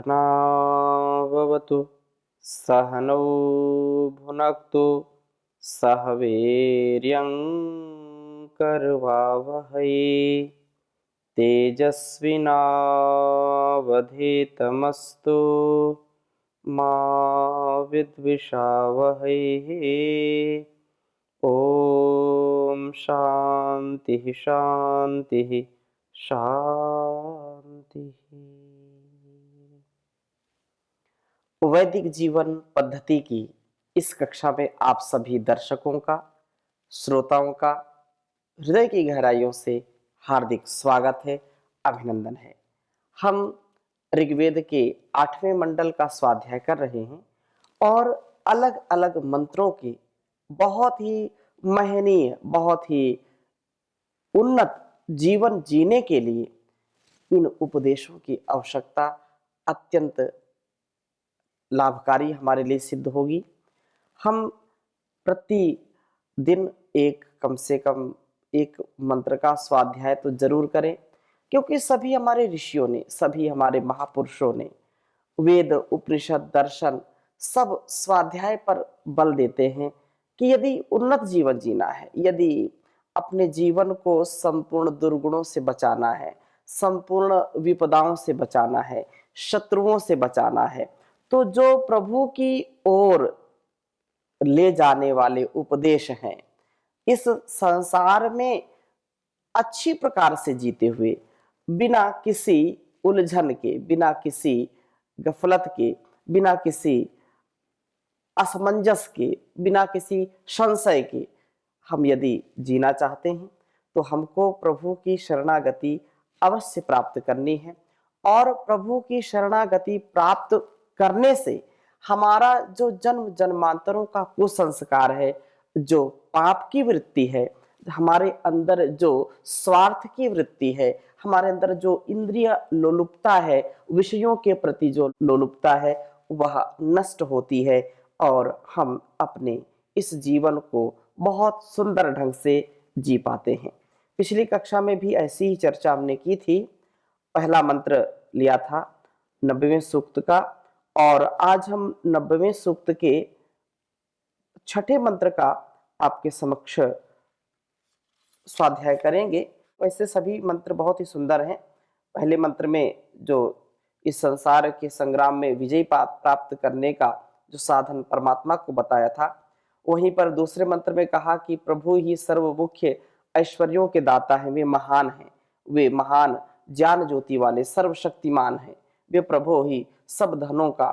सहनाववतु सहनौ भुनक्तु सह वीर्यं करवावहै तेजस्विनावधीतमस्तु मा विद्विषावहै। ओम शांति शांति शांति। वैदिक जीवन पद्धति की इस कक्षा में आप सभी दर्शकों का, श्रोताओं का हृदय की गहराइयों से हार्दिक स्वागत है, अभिनंदन है। हम ऋग्वेद के 8वें मंडल का स्वाध्याय कर रहे हैं और अलग अलग मंत्रों के बहुत ही महनीय, बहुत ही उन्नत जीवन जीने के लिए इन उपदेशों की आवश्यकता अत्यंत लाभकारी हमारे लिए सिद्ध होगी। हम प्रतिदिन कम से कम एक मंत्र का स्वाध्याय तो जरूर करें, क्योंकि सभी हमारे ऋषियों ने, सभी हमारे महापुरुषों ने वेद, उपनिषद, दर्शन सब स्वाध्याय पर बल देते हैं कि यदि उन्नत जीवन जीना है, यदि अपने जीवन को संपूर्ण दुर्गुणों से बचाना है, संपूर्ण विपदाओं से बचाना है, शत्रुओं से बचाना है, तो जो प्रभु की ओर ले जाने वाले उपदेश हैं, इस संसार में अच्छी प्रकार से जीते हुए, बिना किसी उलझन के, बिना किसी गफलत के, बिना किसी असमंजस के, बिना किसी संशय के हम यदि जीना चाहते हैं तो हमको प्रभु की शरणागति अवश्य प्राप्त करनी है। और प्रभु की शरणागति प्राप्त करने से हमारा जो जन्म जन्मांतरों का कुसंस्कार है, जो पाप की वृत्ति है, हमारे अंदर जो स्वार्थ की वृत्ति है, हमारे अंदर जो इंद्रिय लोलुपता है, विषयों के प्रति जो लोलुपता है, वह नष्ट होती है और हम अपने इस जीवन को बहुत सुंदर ढंग से जी पाते हैं। पिछली कक्षा में भी ऐसी ही चर्चा हमने की थी। पहला मंत्र लिया था 90वें सूक्त का, और आज हम 90वें सूक्त के 6ठे मंत्र का आपके समक्ष स्वाध्याय करेंगे। वैसे सभी मंत्र बहुत ही सुंदर हैं। पहले मंत्र में जो इस संसार के संग्राम में विजय प्राप्त करने का जो साधन परमात्मा को बताया था, वहीं पर दूसरे मंत्र में कहा कि प्रभु ही सर्व मुख्य ऐश्वर्यों के दाता हैं, वे महान हैं, वे महान ज्ञान ज्योति वाले सर्वशक्तिमान हैं, वे प्रभु ही सब धनों का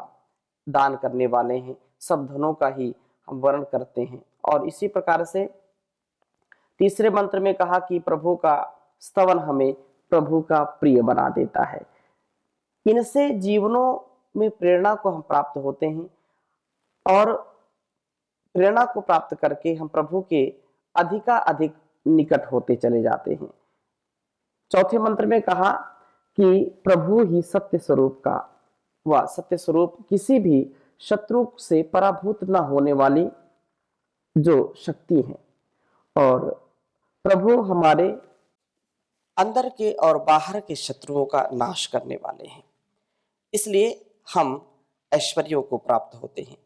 दान करने वाले हैं, सब धनों का ही हम वर्ण करते हैं। और इसी प्रकार से तीसरे मंत्र में कहा कि प्रभु का स्तवन हमें प्रभु का प्रिय बना देता है। इनसे जीवनों में प्रेरणा को हम प्राप्त होते हैं और प्रेरणा को प्राप्त करके हम प्रभु के अधिक निकट होते चले जाते हैं। चौथे मंत्र में कहा कि प्रभु ही सत्य स्वरूप का, वह सत्य स्वरूप किसी भी शत्रु से पराभूत न होने वाली जो शक्ति है, और प्रभु हमारे अंदर के और बाहर के शत्रुओं का नाश करने वाले हैं, इसलिए हम ऐश्वर्यों को प्राप्त होते हैं।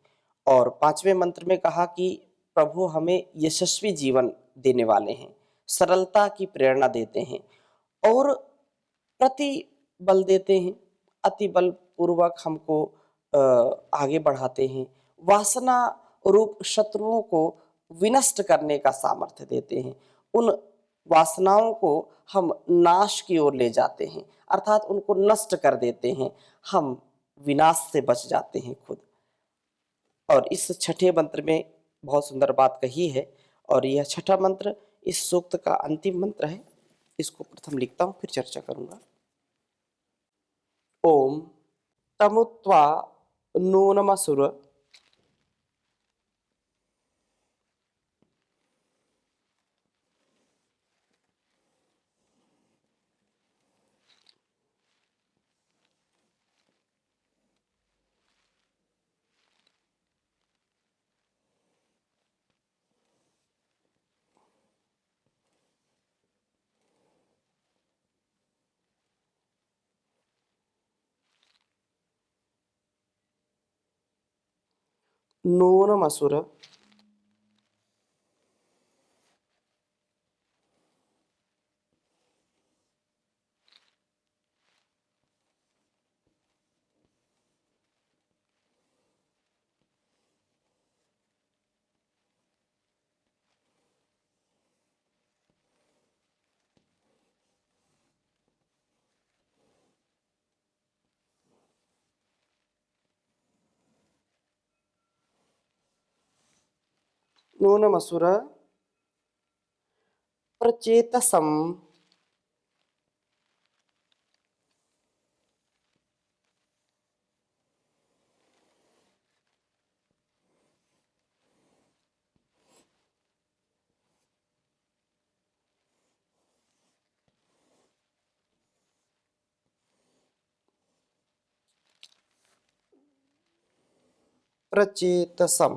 और पांचवें मंत्र में कहा कि प्रभु हमें यशस्वी जीवन देने वाले हैं, सरलता की प्रेरणा देते हैं और प्रति बल देते हैं, अति बल पूर्वक हमको आगे बढ़ाते हैं, वासना रूप शत्रुओं को विनष्ट करने का सामर्थ्य देते हैं, उन वासनाओं को हम नाश की ओर ले जाते हैं, अर्थात उनको नष्ट कर देते हैं, हम विनाश से बच जाते हैं खुद। और इस छठे मंत्र में बहुत सुंदर बात कही है, और यह छठा मंत्र इस सूक्त का अंतिम मंत्र है। इसको प्रथम लिखता हूं, फिर चर्चा करूंगा। ओम तमुत्वा नूनमसुर नूनमसुर नूनमसुर प्रचेतसम प्रचेतसम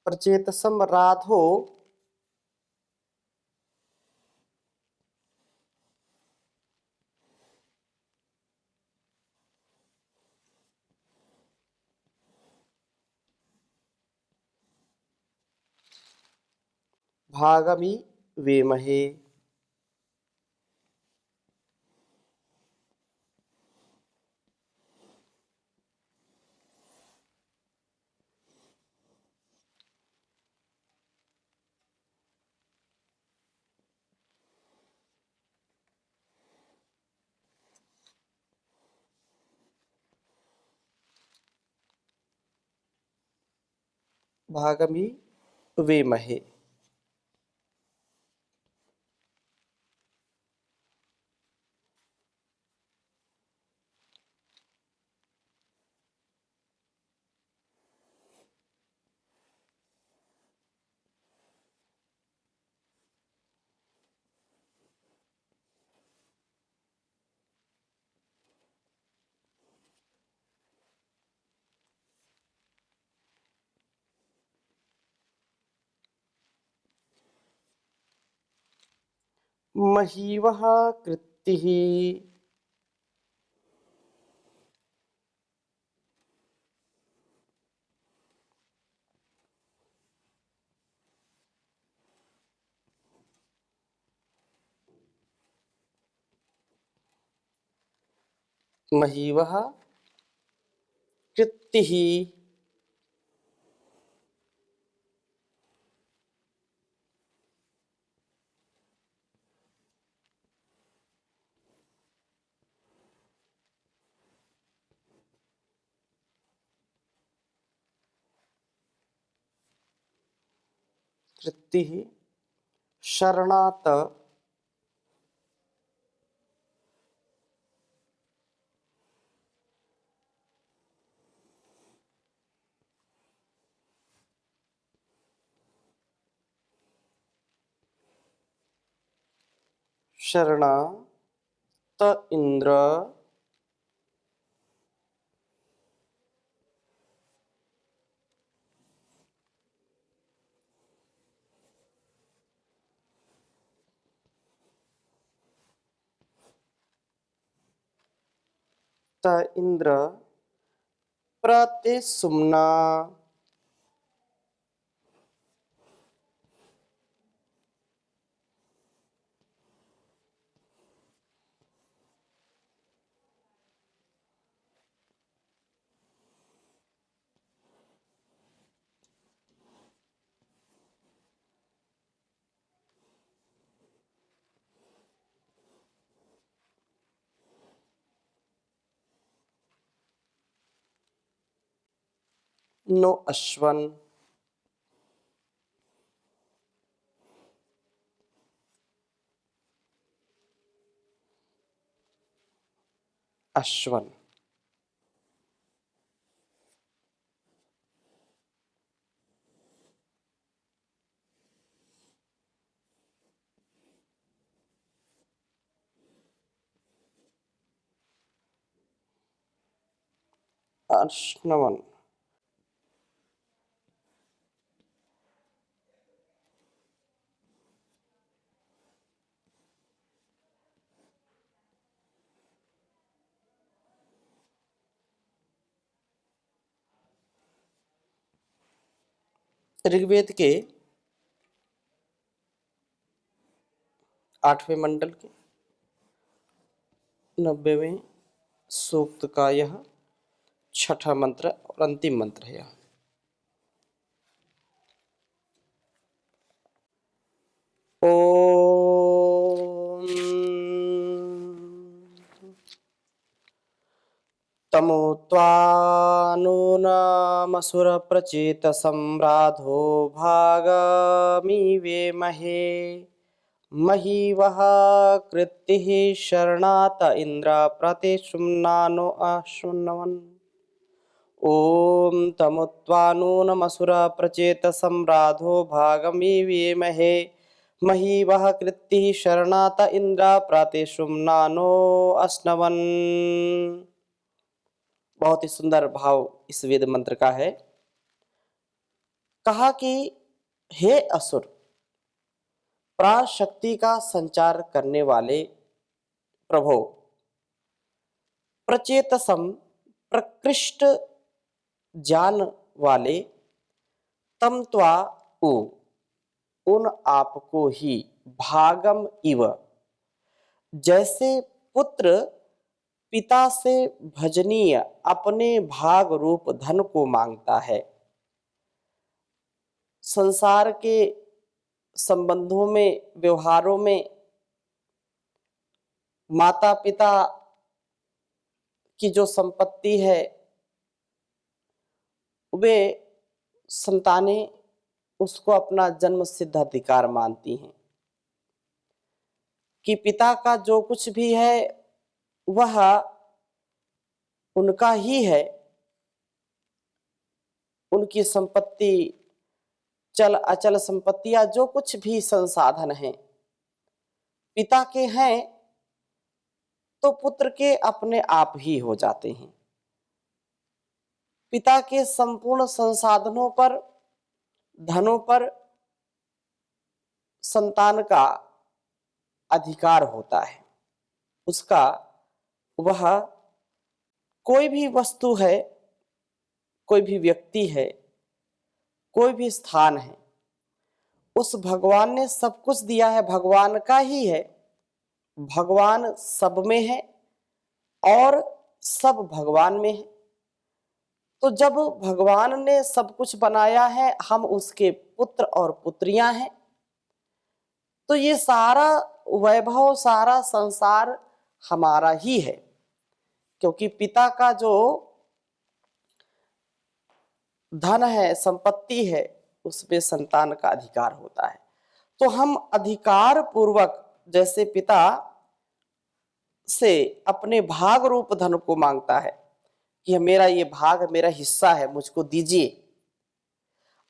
प्रचेतसम राधो भागमि वेमहे। भागमि वेमहे। महीवः कृत्तिः महीवः कृत्तिः कृत्तिः शरणात् शरणा त इन्द्र त इन्द्र प्रतिसुम्ना नो अश्वन अश्वन अश्नवन ऋग्वेद के 8वें मंडल के 90वें सूक्त का यह छठा मंत्र और अंतिम मंत्र है। यह ओम तमो त्वानुनामसुर प्रचेत सम्राधो भागमिवे महे महीवः कृत्तिः शरणात इंद्र प्रतिशुम्नानो अश्वन्वन्। ओम तमुत्वानुनमसुर प्रचेत सम्राधो भागमिवे महे महीवः कृत्तिः शरणात इंद्र प्रतिशुम्नानो अश्नवन्। बहुत ही सुंदर भाव इस वेद मंत्र का है। कहा कि हे असुर, प्राण शक्ति का संचार करने वाले प्रभो, प्रचेतसम प्रकृष्ट ज्ञान वाले, तम त्वा उ उन आपको ही भागम इव जैसे पुत्र पिता से भजनीय अपने भाग रूप धन को मांगता है। संसार के संबंधों में, व्यवहारों में माता पिता की जो संपत्ति है वे संतानें उसको अपना जन्म सिद्ध अधिकार मानती हैं कि पिता का जो कुछ भी है वह उनका ही है। उनकी संपत्ति, चल अचल संपत्तियां, जो कुछ भी संसाधन हैं पिता के हैं तो पुत्र के अपने आप ही हो जाते हैं। पिता के संपूर्ण संसाधनों पर, धनों पर संतान का अधिकार होता है। उसका वह कोई भी वस्तु है, कोई भी व्यक्ति है, कोई भी स्थान है, उस भगवान ने सब कुछ दिया है, भगवान का ही है। भगवान सब में है और सब भगवान में है। तो जब भगवान ने सब कुछ बनाया है, हम उसके पुत्र और पुत्रियां हैं, तो ये सारा वैभव, सारा संसार हमारा ही है। क्योंकि पिता का जो धन है, संपत्ति है, उसमें संतान का अधिकार होता है। तो हम अधिकार पूर्वक जैसे पिता से अपने भाग रूप धन को मांगता है कि मेरा ये भाग, मेरा हिस्सा है, मुझको दीजिए,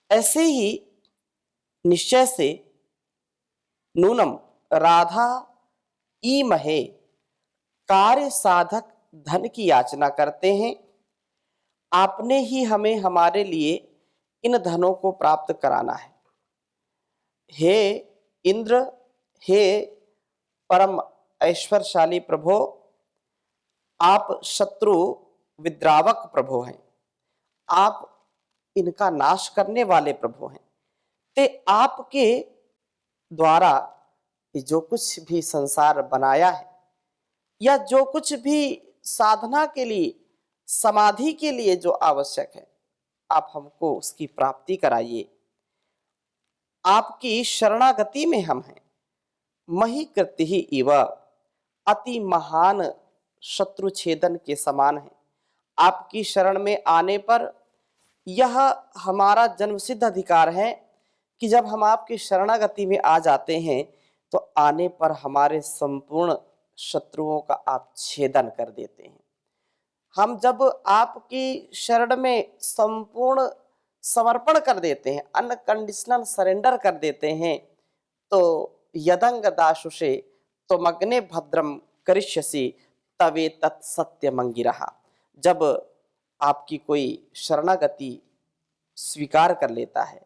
ऐसे ही निश्चय से नूनम राधा ईमहे कार्य साधक धन की याचना करते हैं। आपने ही हमें हमारे लिए इन धनों को प्राप्त कराना है। हे इंद्र, हे परम ऐश्वर्यशाली प्रभो, आप शत्रु विद्रावक प्रभु हैं, आप इनका नाश करने वाले प्रभु हैं। ते आपके द्वारा जो कुछ भी संसार बनाया है या जो कुछ भी साधना के लिए, समाधि के लिए जो आवश्यक है, आप हमको उसकी प्राप्ति कराइए। आपकी शरणागति में हम हैं। मही कृति ही इव, अति महान शत्रु छेदन के समान है। आपकी शरण में आने पर यह हमारा जन्मसिद्ध अधिकार है कि जब हम आपकी शरणागति में आ जाते हैं तो आने पर हमारे संपूर्ण शत्रुओं का आप छेदन कर देते हैं। हम जब आपकी शरण में संपूर्ण समर्पण कर देते हैं, अनकंडीशनल सरेंडर कर देते हैं, तो यदंग दाशुषे तो मग्ने भद्रम करिष्यसि तवे तत्सत्यमंगिरः। जब आपकी कोई शरणागति स्वीकार कर लेता है,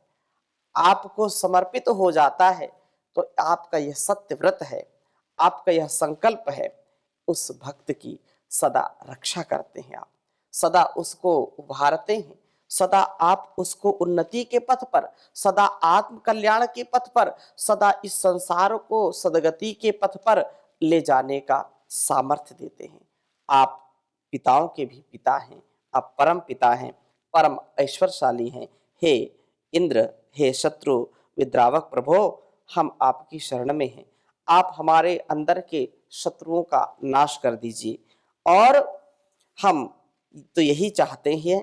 आपको समर्पित हो जाता है, तो आपका यह सत्य व्रत है, आपका यह संकल्प है, उस भक्त की सदा रक्षा करते हैं आप, सदा उसको उभारते हैं, सदा आप उसको उन्नति के पथ पर, सदा आत्म कल्याण के पथ पर, सदा इस संसार को सदगति के पथ पर ले जाने का सामर्थ्य देते हैं। आप पिताओं के भी पिता हैं, आप परम पिता हैं, परम ऐश्वर्यशाली हैं। हे इंद्र, हे शत्रु विद्रावक प्रभो, हम आपकी शरण में हैं। आप हमारे अंदर के शत्रुओं का नाश कर दीजिए। और हम तो यही चाहते हैं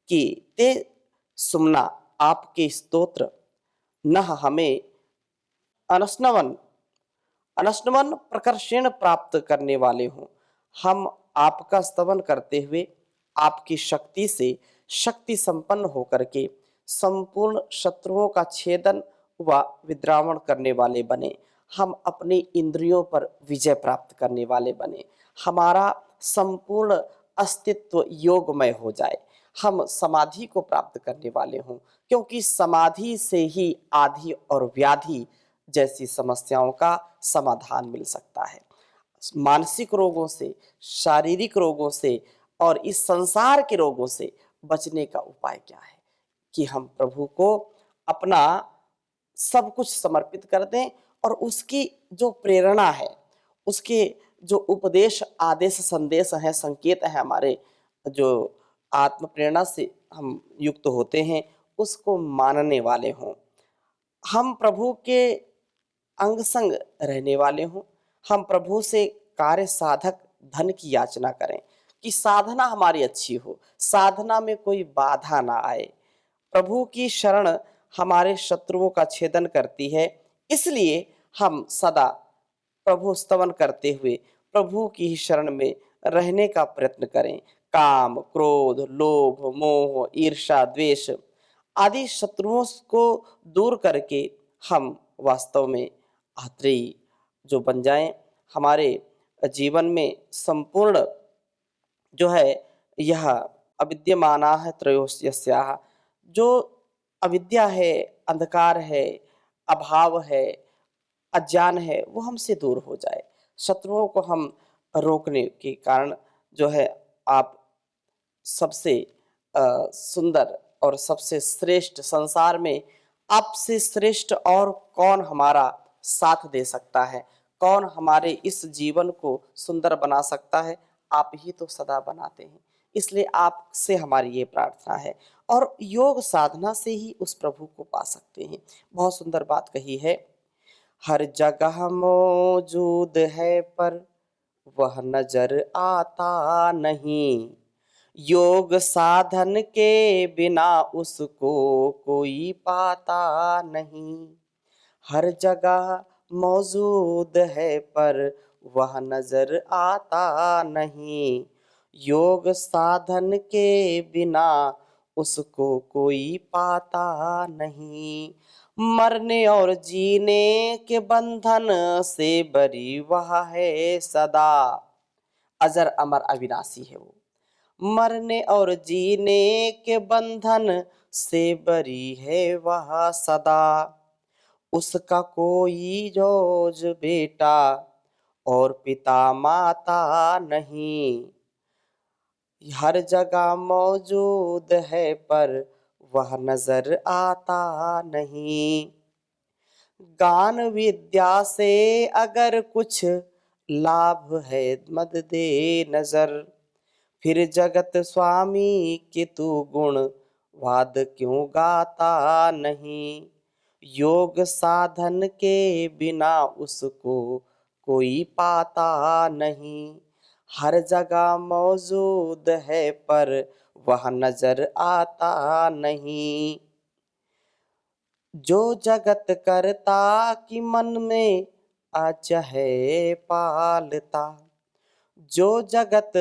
कि ते सुमना आपके स्तोत्र न हमें अनस्नवन अनस्नवन प्रकर्षण प्राप्त करने वाले हों। हम आपका स्तवन करते हुए आपकी शक्ति से शक्ति संपन्न होकर के संपूर्ण शत्रुओं का छेदन व विद्रावण करने वाले बने। हम अपनी इंद्रियों पर विजय प्राप्त करने वाले बने। हमारा संपूर्ण अस्तित्व योगमय हो जाए। हम समाधि को प्राप्त करने वाले हों, क्योंकि समाधि से ही आधि और व्याधि जैसी समस्याओं का समाधान मिल सकता है। मानसिक रोगों से, शारीरिक रोगों से और इस संसार के रोगों से बचने का उपाय क्या है कि हम प्रभु को अपना सब कुछ समर्पित कर दें और उसकी जो प्रेरणा है, उसके जो उपदेश, आदेश, संदेश हैं, संकेत हैं, हमारे जो आत्म प्रेरणा से हम युक्त होते हैं, उसको मानने वाले हों। हम प्रभु के अंग संग रहने वाले हों। हम प्रभु से कार्य साधक धन की याचना करें कि साधना हमारी अच्छी हो, साधना में कोई बाधा ना आए। प्रभु की शरण हमारे शत्रुओं का छेदन करती है, इसलिए हम सदा प्रभु स्तवन करते हुए प्रभु की ही शरण में रहने का प्रयत्न करें। काम, क्रोध, लोभ, मोह, ईर्ष्या, द्वेष आदि शत्रुओं को दूर करके हम वास्तव में आत्रेयी जो बन जाएं। हमारे जीवन में संपूर्ण जो है यह अविद्यमाना है त्रयोस्याः, जो अविद्या है, अंधकार है, अभाव है, अज्ञान है, वो हमसे दूर हो जाए। शत्रुओं को हम रोकने के कारण जो है आप सबसे सुंदर और सबसे श्रेष्ठ संसार में आपसे श्रेष्ठ और कौन हमारा साथ दे सकता है, कौन हमारे इस जीवन को सुंदर बना सकता है, आप ही तो सदा बनाते हैं। इसलिए आपसे हमारी ये प्रार्थना है और योग साधना से ही उस प्रभु को पा सकते हैं। बहुत सुंदर बात कही है, हर जगह मौजूद है पर वह नजर आता नहीं, योग साधन के बिना उसको कोई पाता नहीं। हर जगह मौजूद है पर वह नजर आता नहीं, योग साधन के बिना उसको कोई पाता नहीं। मरने और जीने के बंधन से बरी वह है सदा, अजर अमर अविनाशी है वो। मरने और जीने के बंधन से बरी है वह सदा, उसका कोई जोज बेटा और पिता माता नहीं, हर जगह मौजूद है पर वह नजर आता नहीं। गान विद्या से अगर कुछ लाभ है मद दे नजर, फिर जगत स्वामी के तू गुण वाद क्यों गाता नहीं, योग साधन के बिना उसको कोई पाता नहीं, हर जगह मौजूद है पर वह नजर आता नहीं। जो जगत करता कि मन में आज है पालता, जो जगत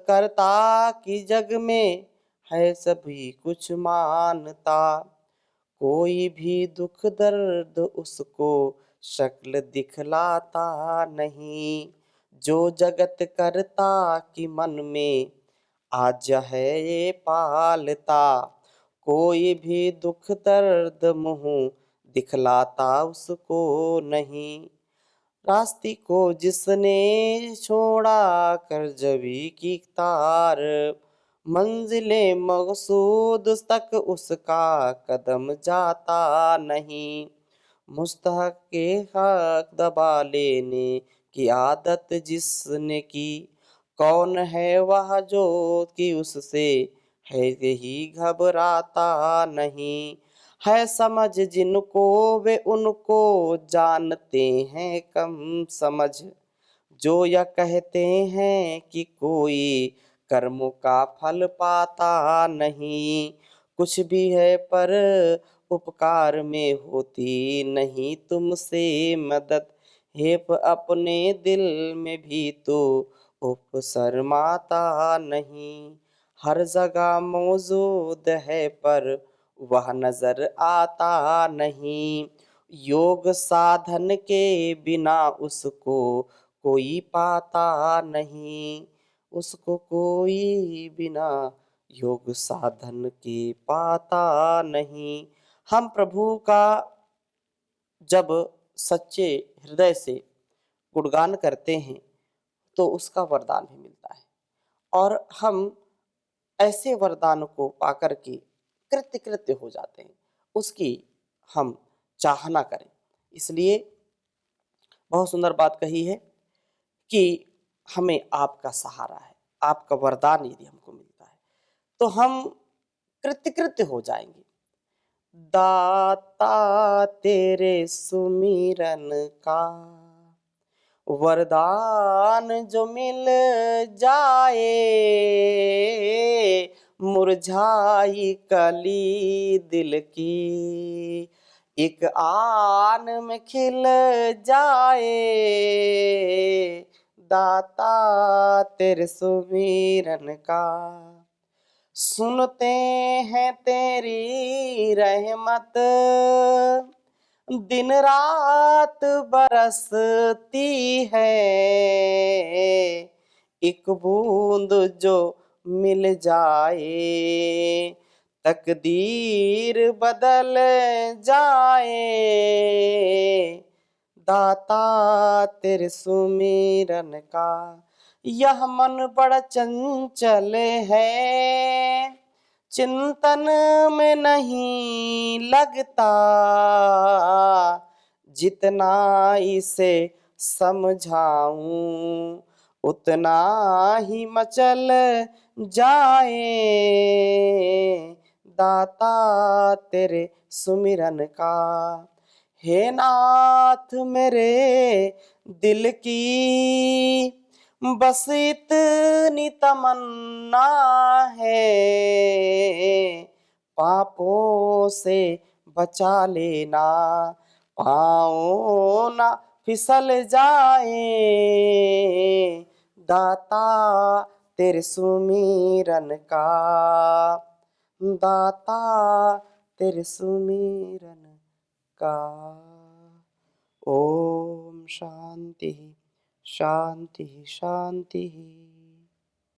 करता कि जग में है सभी कुछ मानता, कोई भी दुख दर्द उसको शक्ल दिखलाता नहीं, जो जगत करता कि मन में आज है ये पालता, कोई भी दुख दर्द मुँह दिखलाता उसको नहीं। रास्ते को जिसने छोड़ा कर जबी की तार, मंजिले मकसूद तक उसका कदम जाता नहीं। मुस्तहक के हक दबा लेने की आदत जिसने की, कौन है वह जो कि उससे है यही घबराता नहीं। है समझ जिनको वे उनको जानते हैं कम समझ, जो यह कहते हैं कि कोई कर्मों का फल पाता नहीं। कुछ भी है पर उपकार में होती नहीं तुमसे मदद, हे अपने दिल में भी तो उपसरमाता नहीं। हर जगह मौजूद है पर वह नजर आता नहीं। योग साधन के बिना उसको कोई पाता नहीं। उसको कोई बिना योग साधन के पाता नहीं। हम प्रभु का जब सच्चे हृदय से गुणगान करते हैं तो उसका वरदान भी मिलता है, और हम ऐसे वरदान को पाकर के कृत्य कृत्य हो जाते हैं, उसकी हम चाहना करें। इसलिए बहुत सुंदर बात कही है कि हमें आपका सहारा है, आपका वरदान यदि हमको मिलता है तो हम कृत्य कृत्य हो जाएंगे। दाता तेरे सुमिरन का वरदान जो मिल जाए, मुरझाई कली दिल की एक आन में खिल जाए। दाता तेरे सुमिरन का सुनते हैं तेरी रहमत, दिन रात बरसती है। एक बूंद जो मिल जाए तकदीर बदल जाए। दाता तेरे सुमिरन का यह मन बड़ा चंचल है, चिंतन में नहीं लगता। जितना इसे समझाऊं उतना ही मचल जाए। दाता तेरे सुमिरन का हे नाथ मेरे दिल की बस इतनी तमन्ना है। पापों से बचा लेना, पाँव ना फिसल जाए। दाता तेरे सुमिरन का, दाता तेरे सुमिरन का। ओम शांति शांति शांति।